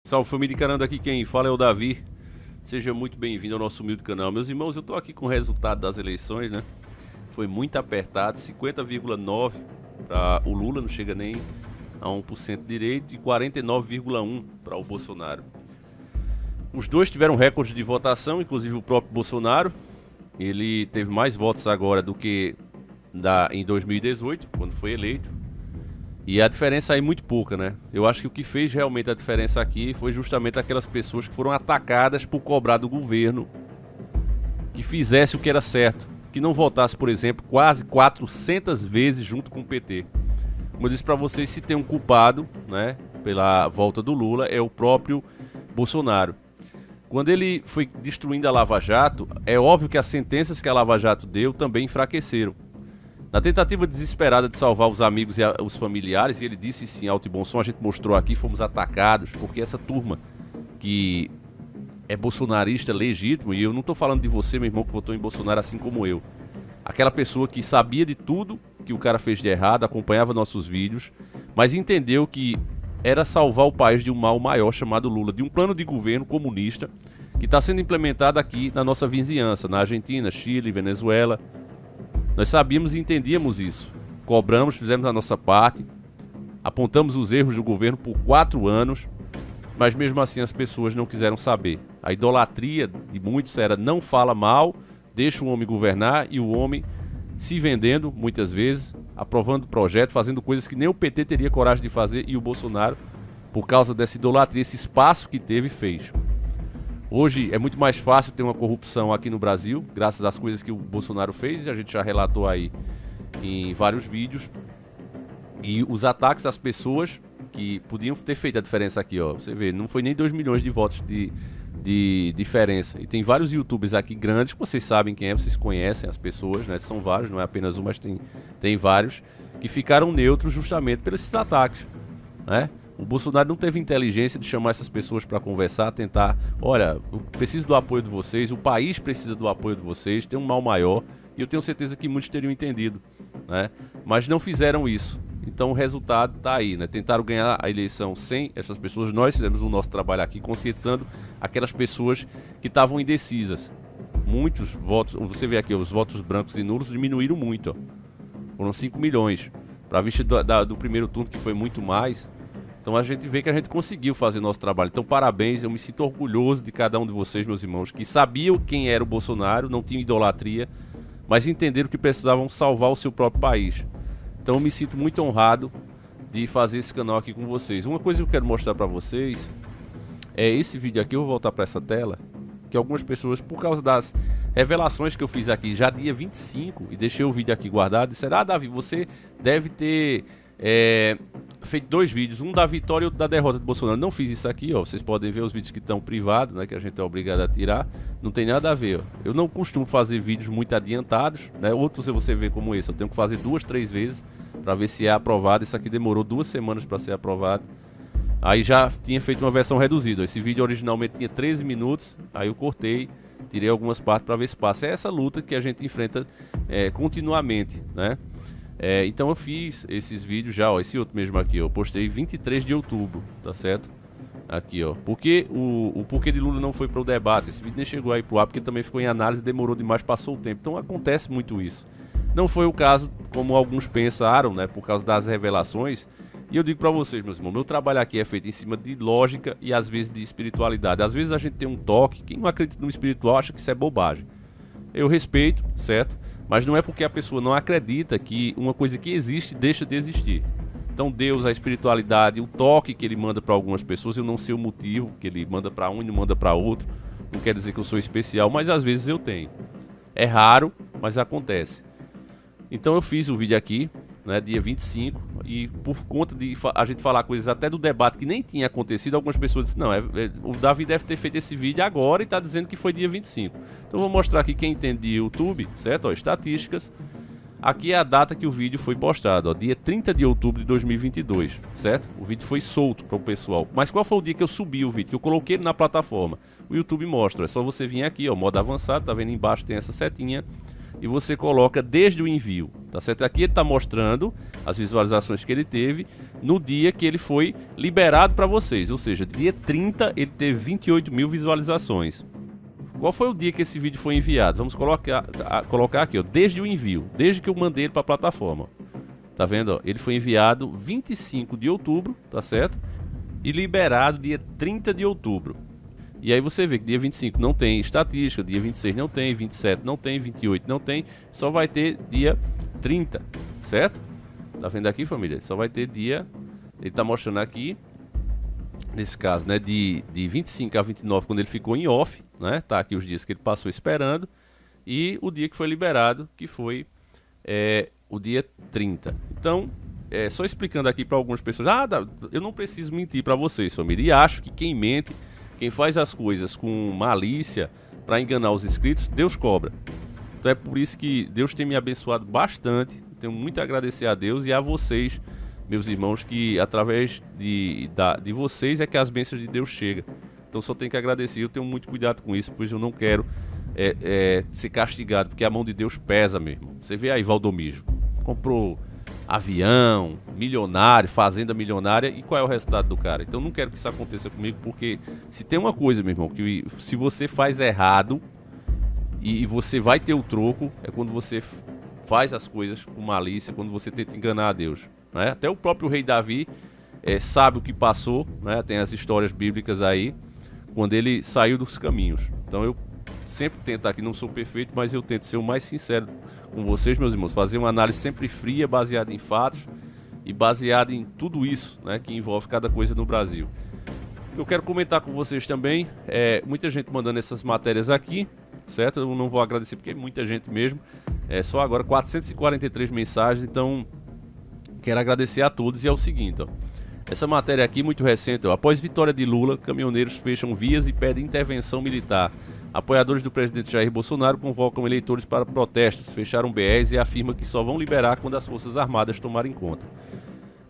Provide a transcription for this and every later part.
Salve família Caranda, aqui quem fala é o Davi. Seja muito bem-vindo ao nosso humilde canal. Meus irmãos, eu tô aqui com o resultado das eleições, né? Foi muito apertado, 50,9 para o Lula, não chega nem a 1% direito, e 49,1 para o Bolsonaro. Os dois tiveram recorde de votação, inclusive o próprio Bolsonaro. Ele teve mais votos agora do que em 2018, quando foi eleito. E a diferença aí é muito pouca, né? Eu acho que o que fez realmente a diferença aqui foi justamente aquelas pessoas que foram atacadas por cobrar do governo que fizesse o que era certo, que não votasse, por exemplo, quase 400 vezes junto com o PT. Como eu disse para vocês, se tem um culpado, né, pela volta do Lula, é o próprio Bolsonaro. Quando ele foi destruindo a Lava Jato, é óbvio que as sentenças que a Lava Jato deu também enfraqueceram. Na tentativa desesperada de salvar os amigos e os familiares, e ele disse isso em alto e bom som, a gente mostrou aqui, fomos atacados, porque essa turma que é bolsonarista legítimo, e eu não estou falando de você, meu irmão, que votou em Bolsonaro assim como eu. Aquela pessoa que sabia de tudo que o cara fez de errado, acompanhava nossos vídeos, mas entendeu que era salvar o país de um mal maior chamado Lula, de um plano de governo comunista que está sendo implementado aqui na nossa vizinhança, na Argentina, Chile, Venezuela. Nós sabíamos e entendíamos isso. Cobramos, fizemos a nossa parte, apontamos os erros do governo por 4 anos, mas mesmo assim as pessoas não quiseram saber. A idolatria de muitos era não fala mal, deixa o homem governar, e o homem se vendendo muitas vezes, aprovando projetos, fazendo coisas que nem o PT teria coragem de fazer, e o Bolsonaro, por causa dessa idolatria, esse espaço que teve, fez. Hoje é muito mais fácil ter uma corrupção aqui no Brasil, graças às coisas que o Bolsonaro fez, e a gente já relatou aí em vários vídeos. E os ataques às pessoas que podiam ter feito a diferença aqui, ó. Você vê, não foi nem 2 milhões de votos de diferença. E tem vários youtubers aqui grandes, que vocês sabem quem é, vocês conhecem as pessoas, né? São vários, não é apenas um, mas tem vários, que ficaram neutros justamente por esses ataques, né? O Bolsonaro não teve inteligência de chamar essas pessoas para conversar, tentar, olha, eu preciso do apoio de vocês, o país precisa do apoio de vocês, tem um mal maior, e eu tenho certeza que muitos teriam entendido, né? Mas não fizeram isso. Então o resultado está aí, né? Tentaram ganhar a eleição sem essas pessoas. Nós fizemos o nosso trabalho aqui, conscientizando aquelas pessoas que estavam indecisas. Muitos votos, você vê aqui, os votos brancos e nulos diminuíram muito, ó. Foram 5 milhões. Para a vista do primeiro turno, que foi muito mais. Então a gente vê que a gente conseguiu fazer nosso trabalho. Então parabéns, eu me sinto orgulhoso de cada um de vocês, meus irmãos, que sabiam quem era o Bolsonaro, não tinham idolatria, mas entenderam que precisavam salvar o seu próprio país. Então eu me sinto muito honrado de fazer esse canal aqui com vocês. Uma coisa que eu quero mostrar para vocês é esse vídeo aqui. Eu vou voltar para essa tela, que algumas pessoas, por causa das revelações que eu fiz aqui já dia 25, e deixei o vídeo aqui guardado, disseram: ah, Davi, você deve ter feito 2 vídeos, um da vitória e outro da derrota do Bolsonaro. Não fiz isso aqui, ó. Vocês podem ver os vídeos que estão privados, né, que a gente é obrigado a tirar. Não tem nada a ver, ó. Eu não costumo fazer vídeos muito adiantados, né? Outros você vê como esse, eu tenho que fazer 2, 3 vezes para ver se é aprovado. Isso aqui demorou 2 semanas para ser aprovado. Aí já tinha feito uma versão reduzida. Esse vídeo originalmente tinha 13 minutos, aí eu cortei, tirei algumas partes para ver se passa. É essa luta que a gente enfrenta continuamente, né? Então eu fiz esses vídeos já, ó, esse outro mesmo aqui, eu postei 23 de outubro, tá certo? Aqui, ó, porque o porquê de Lula não foi para o debate, esse vídeo nem chegou aí pro ar, porque também ficou em análise, demorou demais, passou o tempo. Então acontece muito isso. Não foi o caso como alguns pensaram, né, por causa das revelações. E eu digo pra vocês, meus irmãos, meu trabalho aqui é feito em cima de lógica e às vezes de espiritualidade. Às vezes a gente tem um toque, quem não acredita no espiritual acha que isso é bobagem. Eu respeito, certo? Mas não é porque a pessoa não acredita que uma coisa que existe deixa de existir. Então Deus, a espiritualidade, o toque que ele manda para algumas pessoas, eu não sei o motivo que ele manda para um e não manda para outro. Não quer dizer que eu sou especial, mas às vezes eu tenho. É raro, mas acontece. Então eu fiz o vídeo aqui, né, dia 25, e por conta de a gente falar coisas até do debate que nem tinha acontecido, algumas pessoas disseram: não, o Davi deve ter feito esse vídeo agora e tá dizendo que foi dia 25. Então eu vou mostrar aqui quem entende de YouTube, certo? Ó, estatísticas. Aqui é a data que o vídeo foi postado, ó, dia 30 de outubro de 2022, certo? O vídeo foi solto para o pessoal. Mas qual foi o dia que eu subi o vídeo, que eu coloquei ele na plataforma? O YouTube mostra, é só você vir aqui, ó, modo avançado, tá vendo embaixo tem essa setinha. e você coloca desde o envio, tá certo? Aqui ele está mostrando as visualizações que ele teve no dia que ele foi liberado para vocês, ou seja, dia 30 ele teve 28 mil visualizações. Qual foi o dia que esse vídeo foi enviado? Vamos colocar aqui, ó, desde o envio, desde que eu mandei ele para a plataforma. Tá vendo? Ó? Ele foi enviado 25 de outubro, tá certo? E liberado dia 30 de outubro. E aí você vê que dia 25 não tem estatística, dia 26 não tem, 27 não tem, 28 não tem, só vai ter dia 30, certo? Tá vendo aqui, família? Só vai ter dia, ele tá mostrando aqui, nesse caso, né, de 25 a 29, quando ele ficou em off, né? Tá aqui os dias que ele passou esperando, e o dia que foi liberado, que foi o dia 30. Então, só explicando aqui para algumas pessoas, eu não preciso mentir para vocês, família, e acho que quem mente, quem faz as coisas com malícia para enganar os inscritos, Deus cobra. Então é por isso que Deus tem me abençoado bastante. Tenho muito a agradecer a Deus e a vocês, meus irmãos, que através de vocês é que as bênçãos de Deus chegam. Então só tenho que agradecer. Eu tenho muito cuidado com isso, pois eu não quero ser castigado, porque a mão de Deus pesa mesmo. Você vê aí Valdomiro, comprou avião, milionário, fazenda milionária, e qual é o resultado do cara? Então não quero que isso aconteça comigo, porque se tem uma coisa, meu irmão, que se você faz errado e você vai ter o troco, é quando você faz as coisas com malícia, quando você tenta enganar a Deus, né? Até o próprio rei Davi sabe o que passou, né? Tem as histórias bíblicas aí, quando ele saiu dos caminhos. Então eu sempre tento aqui, não sou perfeito, mas eu tento ser o mais sincero com vocês, meus irmãos, fazer uma análise sempre fria, baseada em fatos e baseada em tudo isso, né, que envolve cada coisa no Brasil. Eu quero comentar com vocês também, muita gente mandando essas matérias aqui, certo? Eu não vou agradecer porque é muita gente mesmo, só agora 443 mensagens, então quero agradecer a todos. E é o seguinte, ó, essa matéria aqui muito recente, ó, após vitória de Lula, caminhoneiros fecham vias e pedem intervenção militar. Apoiadores do presidente Jair Bolsonaro convocam eleitores para protestos, fecharam BRs e afirmam que só vão liberar quando as Forças Armadas tomarem conta.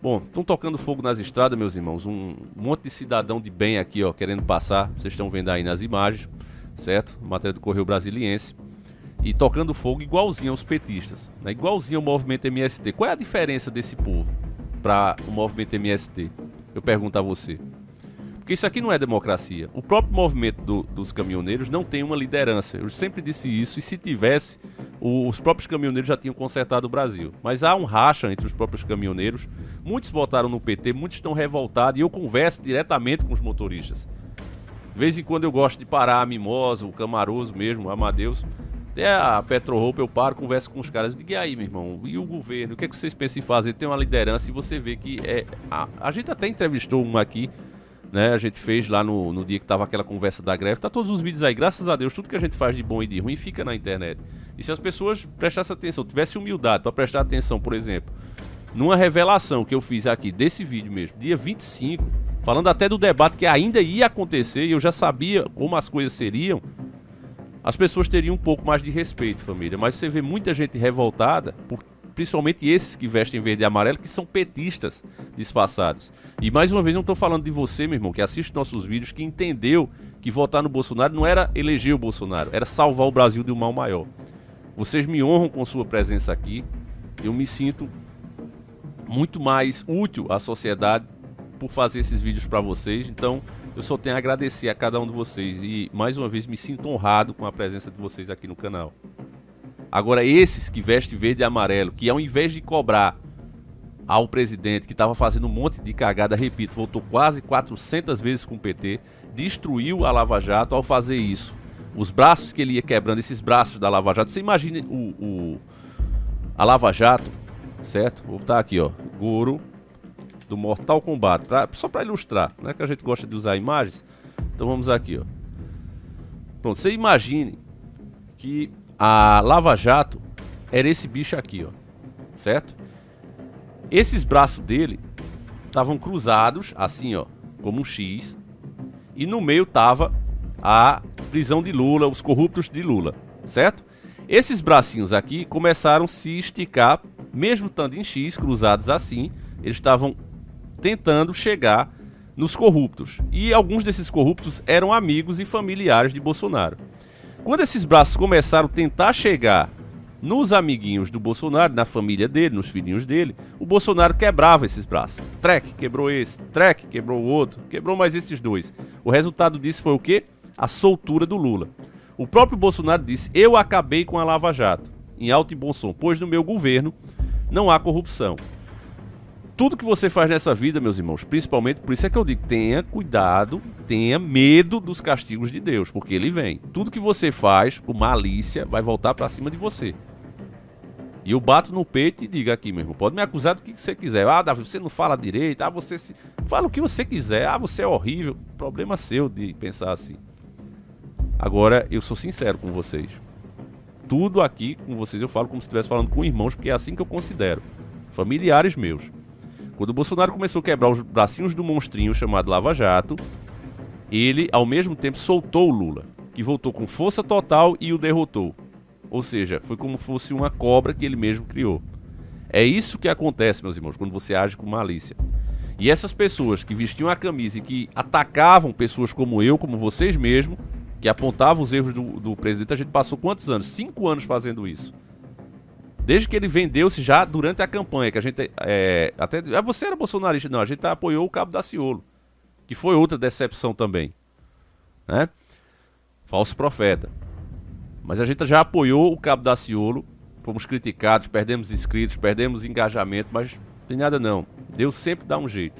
Bom, estão tocando fogo nas estradas, meus irmãos, um monte de cidadão de bem aqui, ó, querendo passar, vocês estão vendo aí nas imagens, certo? Matéria do Correio Brasiliense. E tocando fogo igualzinho aos petistas, né? Igualzinho ao movimento MST. Qual é a diferença desse povo para o movimento MST? Eu pergunto a você. Porque isso aqui não é democracia. O próprio movimento dos caminhoneiros não tem uma liderança. Eu sempre disse isso, e se tivesse, os próprios caminhoneiros já tinham consertado o Brasil. Mas há um racha entre os próprios caminhoneiros. Muitos votaram no PT, muitos estão revoltados, e eu converso diretamente com os motoristas. De vez em quando eu gosto de parar a Mimosa, o Camaroso mesmo, o Amadeus. Até a Petrohope eu paro, converso com os caras. Eu digo, e aí, meu irmão, e o governo? O que é que vocês pensam em fazer? Tem uma liderança, e você vê que a gente até entrevistou um aqui, né, a gente fez lá no dia que tava aquela conversa da greve. Tá todos os vídeos aí, graças a Deus. Tudo que a gente faz de bom e de ruim fica na internet. E se as pessoas prestassem atenção, tivessem humildade para prestar atenção, por exemplo, numa revelação que eu fiz aqui, desse vídeo mesmo, dia 25, falando até do debate que ainda ia acontecer, e eu já sabia como as coisas seriam, as pessoas teriam um pouco mais de respeito, família. Mas você vê muita gente revoltada, principalmente esses que vestem verde e amarelo, que são petistas disfarçados. E mais uma vez, não estou falando de você, meu irmão, que assiste nossos vídeos, que entendeu que votar no Bolsonaro não era eleger o Bolsonaro, era salvar o Brasil de um mal maior. Vocês me honram com sua presença aqui. Eu me sinto muito mais útil à sociedade por fazer esses vídeos para vocês. Então eu só tenho a agradecer a cada um de vocês, e mais uma vez me sinto honrado com a presença de vocês aqui no canal. Agora, esses que vestem verde e amarelo, que ao invés de cobrar ao presidente, que estava fazendo um monte de cagada, repito, voltou quase 400 vezes com o PT, destruiu a Lava Jato ao fazer isso. Os braços que ele ia quebrando, esses braços da Lava Jato, você imagina a Lava Jato, certo? Vou botar aqui, ó, Goro do Mortal Kombat, só para ilustrar, né, que a gente gosta de usar imagens. Então vamos aqui, ó. Pronto, você imagine que a Lava Jato era esse bicho aqui, ó, certo? Esses braços dele estavam cruzados, assim, ó, como um X, e no meio tava a prisão de Lula, os corruptos de Lula, certo? Esses bracinhos aqui começaram a se esticar, mesmo estando em X, cruzados assim, eles estavam tentando chegar nos corruptos. E alguns desses corruptos eram amigos e familiares de Bolsonaro. Quando esses braços começaram a tentar chegar Nos amiguinhos do Bolsonaro, na família dele, nos filhinhos dele, o Bolsonaro quebrava esses braços. Trek quebrou esse, Trek quebrou o outro, quebrou mais esses dois. O resultado disso foi o quê? A soltura do Lula. O próprio Bolsonaro disse: eu acabei com a Lava Jato, em alto e bom som, pois no meu governo não há corrupção. Tudo que você faz nessa vida, meus irmãos, principalmente, por isso é que eu digo, tenha cuidado, tenha medo dos castigos de Deus, porque ele vem. Tudo que você faz com malícia vai voltar pra cima de você. E eu bato no peito e digo aqui, meu irmão, pode me acusar do que você quiser. Ah, Davi, você não fala direito, ah, você se... fala o que você quiser, ah, você é horrível. Problema seu de pensar assim. Agora, eu sou sincero com vocês. Tudo aqui com vocês eu falo como se estivesse falando com irmãos, porque é assim que eu considero. Familiares meus. Quando o Bolsonaro começou a quebrar os bracinhos do monstrinho chamado Lava Jato, ele, ao mesmo tempo, soltou o Lula, que voltou com força total e o derrotou. Ou seja, foi como se fosse uma cobra que ele mesmo criou. É isso que acontece, meus irmãos, quando você age com malícia. E essas pessoas que vestiam a camisa e que atacavam pessoas como eu, como vocês mesmos, que apontavam os erros do presidente, a gente passou quantos anos? 5 anos fazendo isso. Desde que ele vendeu-se já durante a campanha, que a gente até você era bolsonarista, não, a gente apoiou o Cabo Daciolo, que foi outra decepção também, né? Falso profeta. Mas a gente já apoiou o Cabo Daciolo, fomos criticados, perdemos inscritos, perdemos engajamento, mas não tem nada não. Deus sempre dá um jeito.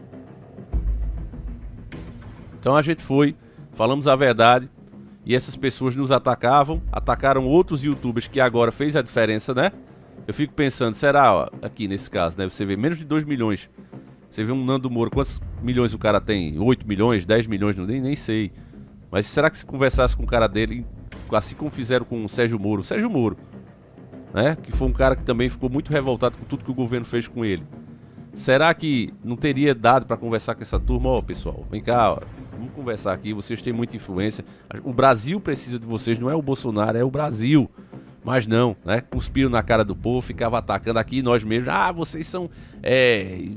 Então a gente foi, falamos a verdade, e essas pessoas nos atacaram outros youtubers que agora fez a diferença, né? Eu fico pensando, será, ó, aqui nesse caso, né? Você vê menos de 2 milhões. Você vê um Nando Moura, quantos milhões o cara tem? 8 milhões, 10 milhões, nem sei. Mas será que se conversasse com o cara dele, assim como fizeram com o Sérgio Moro, né? Que foi um cara que também ficou muito revoltado com tudo que o governo fez com ele. Será que não teria dado para conversar com essa turma? Ó, pessoal, vem cá, ó, vamos conversar aqui, vocês têm muita influência. O Brasil precisa de vocês, não é o Bolsonaro, é o Brasil. Mas não, né? Cuspiram na cara do povo, ficava atacando aqui nós mesmos. Ah, vocês são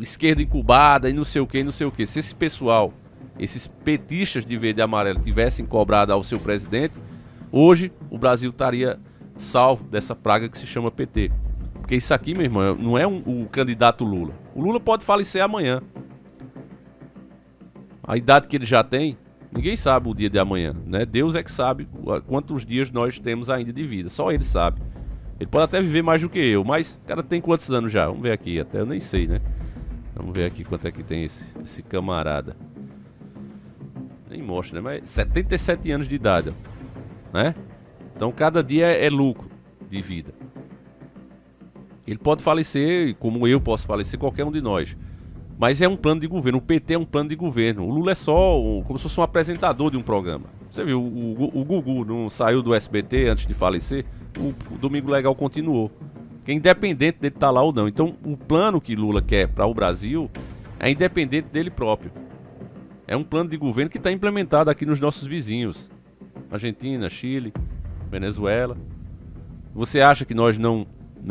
esquerda incubada e não sei o que, não sei o que. Se esse pessoal, esses petistas de verde e amarelo tivessem cobrado ao seu presidente, hoje o Brasil estaria salvo dessa praga que se chama PT. Porque isso aqui, meu irmão, não é o candidato Lula. O Lula pode falecer amanhã. A idade que ele já tem, ninguém sabe o dia de amanhã, né? Deus é que sabe quantos dias nós temos ainda de vida. Só ele sabe. Ele pode até viver mais do que eu, mas o cara tem quantos anos já? Vamos ver aqui, até eu nem sei, né? Vamos ver aqui quanto é que tem esse camarada. Nem mostra, né? Mas 77 anos de idade, ó, né? Então cada dia é lucro de vida. Ele pode falecer, como eu posso falecer, qualquer um de nós. Mas é um plano de governo, o PT é um plano de governo. O Lula é só como se fosse um apresentador de um programa. Você viu, o Gugu não saiu do SBT antes de falecer, o Domingo Legal continuou. Que é independente dele estar lá ou não. Então o plano que Lula quer para o Brasil é independente dele próprio. É um plano de governo que está implementado aqui nos nossos vizinhos. Argentina, Chile, Venezuela. Você acha que nós não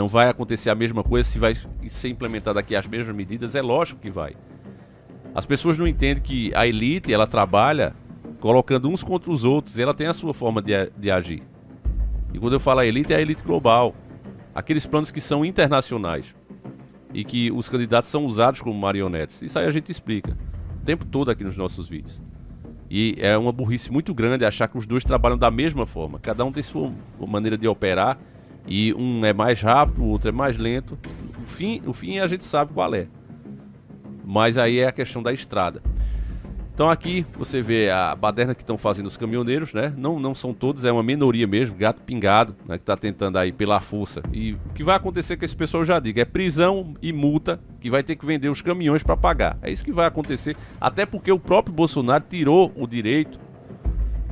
vai acontecer a mesma coisa se vai ser implementada aqui as mesmas medidas? É lógico que vai. As pessoas não entendem que a elite, ela trabalha colocando uns contra os outros. Ela tem a sua forma de agir. E quando eu falo a elite, é a elite global. Aqueles planos que são internacionais. E que os candidatos são usados como marionetes. Isso aí a gente explica o tempo todo aqui nos nossos vídeos. E é uma burrice muito grande achar que os dois trabalham da mesma forma. Cada um tem sua maneira de operar. E um é mais rápido, o outro é mais lento. O fim a gente sabe qual é. Mas aí é a questão da estrada. Então aqui você vê a baderna que estão fazendo os caminhoneiros, né? Não são todos, é uma minoria mesmo, gato pingado, né? Que está tentando aí pela força. E o que vai acontecer com esse pessoal, eu já digo, é prisão e multa, que vai ter que vender os caminhões para pagar. É isso que vai acontecer, até porque o próprio Bolsonaro tirou o direito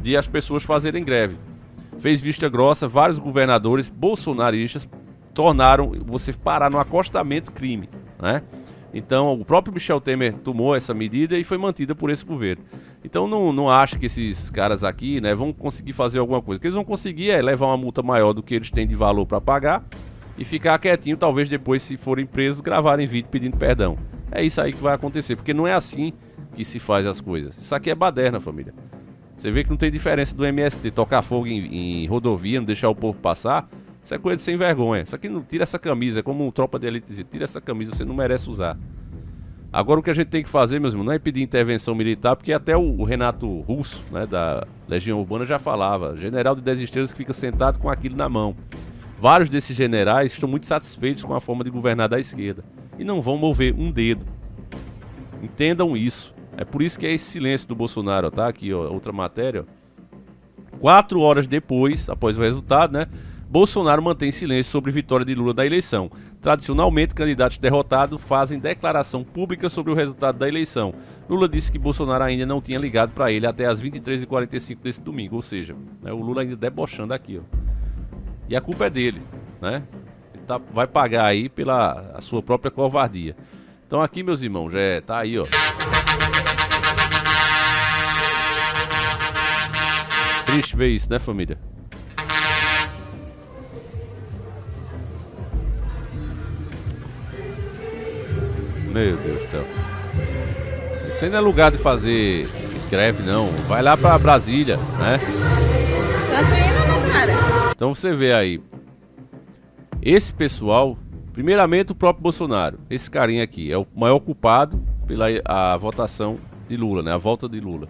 de as pessoas fazerem greve. Fez vista grossa, vários governadores bolsonaristas tornaram você parar no acostamento crime, né? Então o próprio Michel Temer tomou essa medida e foi mantida por esse governo. Então não acho que esses caras aqui, né, vão conseguir fazer alguma coisa. O que eles vão conseguir é levar uma multa maior do que eles têm de valor para pagar e ficar quietinho, talvez depois, se forem presos, gravarem vídeo pedindo perdão. É isso aí que vai acontecer, porque não é assim que se faz as coisas. Isso aqui é baderna, família. Você vê que não tem diferença do MST tocar fogo em rodovia, não deixar o povo passar. Isso é coisa de sem vergonha. Isso aqui não tira essa camisa, é como um tropa de elite, tira essa camisa, você não merece usar. Agora o que a gente tem que fazer, meus irmãos, não é pedir intervenção militar, porque até o Renato Russo, né, da Legião Urbana, já falava, general de 10 estrelas que fica sentado com aquilo na mão. Vários desses generais estão muito satisfeitos com a forma de governar da esquerda e não vão mover um dedo. Entendam isso. É por isso que é esse silêncio do Bolsonaro, ó, tá? Aqui, ó, outra matéria, ó. 4 horas depois, após o resultado, né, Bolsonaro mantém silêncio sobre vitória de Lula da eleição. Tradicionalmente, candidatos derrotados fazem declaração pública sobre o resultado da eleição. Lula disse que Bolsonaro ainda não tinha ligado para ele até as 23h45 desse domingo, ou seja, né, o Lula ainda debochando aqui, ó. E a culpa é dele, né? Ele vai pagar aí pela a sua própria covardia. Então aqui, meus irmãos, já tá aí, ó. Triste ver isso, né, família? Meu Deus do céu. Isso aí não é lugar de fazer greve, não. Vai lá pra Brasília, né? Tá vendo, cara? Então você vê aí. Esse pessoal, primeiramente o próprio Bolsonaro. Esse carinha aqui é o maior culpado pela a votação de Lula, né? A volta de Lula.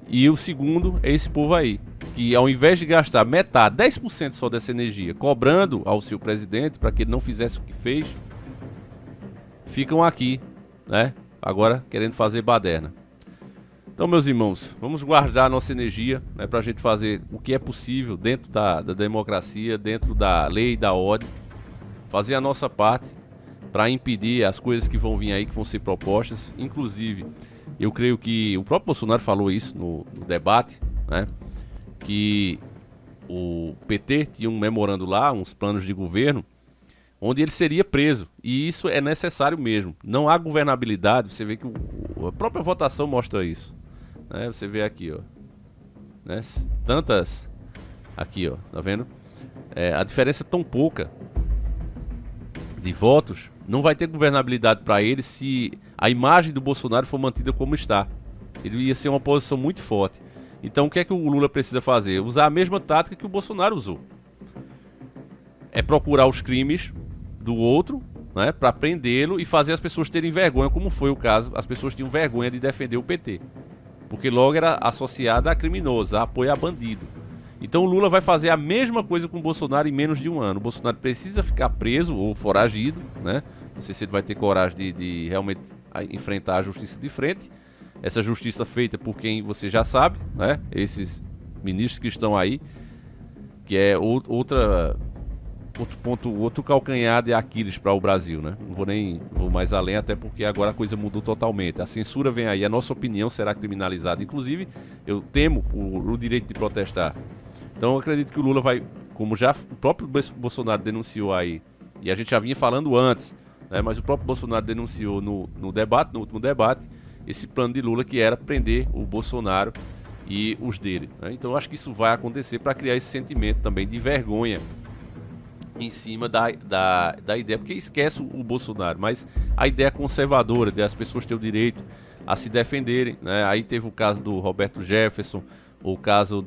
E o segundo é esse povo aí, que ao invés de gastar metade, 10% só dessa energia, cobrando ao seu presidente para que ele não fizesse o que fez, ficam aqui, né? Agora querendo fazer baderna. Então, meus irmãos, vamos guardar nossa energia, né, para a gente fazer o que é possível dentro da democracia, dentro da lei e da ordem, fazer a nossa parte para impedir as coisas que vão vir aí, que vão ser propostas. Inclusive, eu creio que o próprio Bolsonaro falou isso no debate, né, que o PT tinha um memorando lá, uns planos de governo, onde ele seria preso. E isso é necessário mesmo. Não há governabilidade. Você vê que a própria votação mostra isso, né? Você vê aqui, ó, né? Tantas aqui, ó, tá vendo? A diferença é tão pouca de votos. Não vai ter governabilidade para ele se a imagem do Bolsonaro for mantida como está. Ele ia ser uma oposição muito forte. Então o que é que o Lula precisa fazer? Usar a mesma tática que o Bolsonaro usou. É procurar os crimes do outro, né, para prendê-lo e fazer as pessoas terem vergonha, como foi o caso. As pessoas tinham vergonha de defender o PT, porque logo era associada a criminoso, a apoio a bandido. Então o Lula vai fazer a mesma coisa com o Bolsonaro em menos de um ano. O Bolsonaro precisa ficar preso ou foragido, né? Não sei se ele vai ter coragem de realmente enfrentar a justiça de frente. Essa justiça feita por quem você já sabe, né? Esses ministros que estão aí, que é outro ponto, outro calcanhar de Aquiles para o Brasil, né? Não vou mais além, até porque agora a coisa mudou totalmente. A censura vem aí, a nossa opinião será criminalizada. Inclusive, eu temo o direito de protestar. Então eu acredito que o Lula vai, como já o próprio Bolsonaro denunciou aí, e a gente já vinha falando antes, né? Mas o próprio Bolsonaro denunciou no último debate, esse plano de Lula que era prender o Bolsonaro e os dele, né? Então eu acho que isso vai acontecer para criar esse sentimento também de vergonha em cima da ideia, porque esquece o Bolsonaro, mas a ideia conservadora das pessoas terem o direito a se defenderem, né? Aí teve o caso do Roberto Jefferson, o caso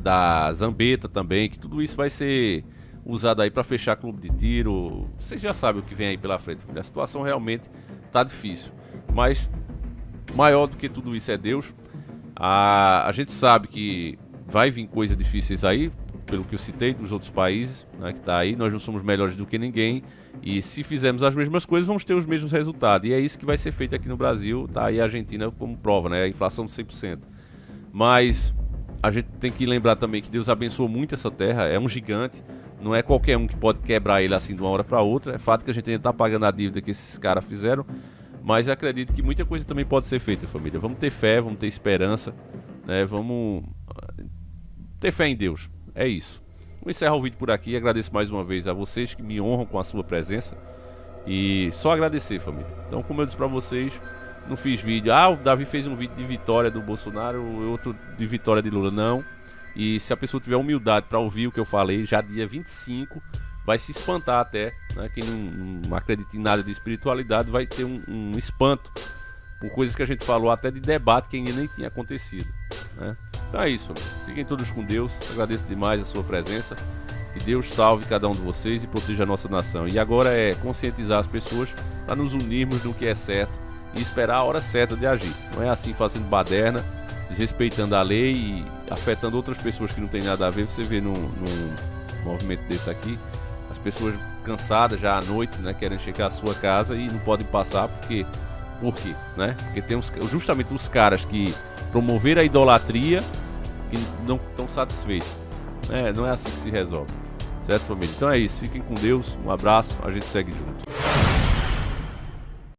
da Zambetta também, que tudo isso vai ser usado aí para fechar clube de tiro. Vocês já sabem o que vem aí pela frente. A situação realmente tá difícil, mas maior do que tudo isso é Deus. A gente sabe que vai vir coisas difíceis aí, pelo que eu citei dos outros países, né, que tá aí. Nós não somos melhores do que ninguém, e se fizermos as mesmas coisas vamos ter os mesmos resultados, e é isso que vai ser feito aqui no Brasil. Tá aí a Argentina como prova, né, a inflação de 100%. Mas a gente tem que lembrar também que Deus abençoou muito essa terra, é um gigante, não é qualquer um que pode quebrar ele assim de uma hora para outra. É fato que a gente ainda tá pagando a dívida que esses caras fizeram, mas eu acredito que muita coisa também pode ser feita, família. Vamos ter fé, vamos ter esperança, né, vamos ter fé em Deus. É isso. Vou encerrar o vídeo por aqui. Agradeço mais uma vez a vocês que me honram com a sua presença. E só agradecer, família. Então, como eu disse pra vocês, não fiz vídeo. O Davi fez um vídeo de vitória do Bolsonaro, outro de vitória de Lula. Não. E se a pessoa tiver humildade pra ouvir o que eu falei, já dia 25, vai se espantar até, né? Quem não acredita em nada de espiritualidade vai ter um espanto por coisas que a gente falou, até de debate que ainda nem tinha acontecido, né? Então é isso, família. Fiquem todos com Deus. Agradeço demais a sua presença Que Deus salve cada um de vocês e proteja a nossa nação. E agora é conscientizar as pessoas para nos unirmos no que é certo e esperar a hora certa de agir. Não é assim fazendo baderna, desrespeitando a lei e afetando outras pessoas que não tem nada a ver. Você vê num movimento desse aqui, as pessoas cansadas já à noite, né, querem chegar à sua casa e não podem passar porque... Por quê? Né? Porque tem justamente os caras que promoveram a idolatria que não estão satisfeitos. Não é assim que se resolve. Certo, família? Então é isso. Fiquem com Deus. Um abraço. A gente segue junto.